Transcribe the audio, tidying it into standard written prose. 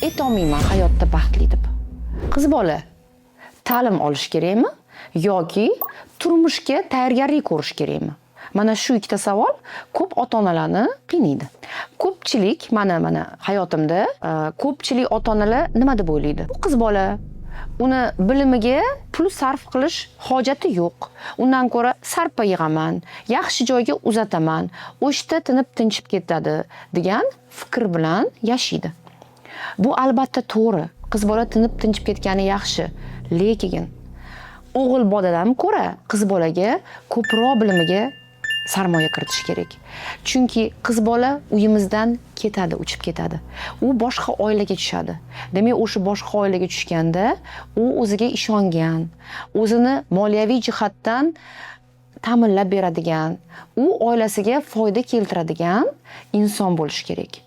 aytolmayman hayotda baxtli deb. Qiz bola ta'lim olish kerakmi yoki turmushga tayyorgarlik ko'rish kerakmi? Mana shu ikkita savol ko'p ota-onalarni qiynaydi. Ko'pchilik mana hayotimda ko'pchilik ota-onalar nima deb o'ylaydi? Bu qiz bola, uni bilimiga pul sarf qilish hojati yo'q. Undan ko'ra sarpa yig'aman, yaxshi joyga uzataman, o'shda tinib tinchib ketadi degan fikr bilan yashaydi. Bu albatta to'g'ri. Qiz bola tinib tinchib ketgani yaxshi, lekin o'g'il boladan ko'ra qiz bolaga ko'proq bilimiga sarmoya kiritish kerak. Chunki qiz bola uyimizdan ketadi, uchib ketadi. U boshqa oilaga tushadi. Demak, o'sha boshqa oilaga tushganda u o'ziga ishongan, o'zini moliyaviy jihatdan ta'minlab beradigan, u oilasiga foyda keltiradigan inson bo'lishi kerak.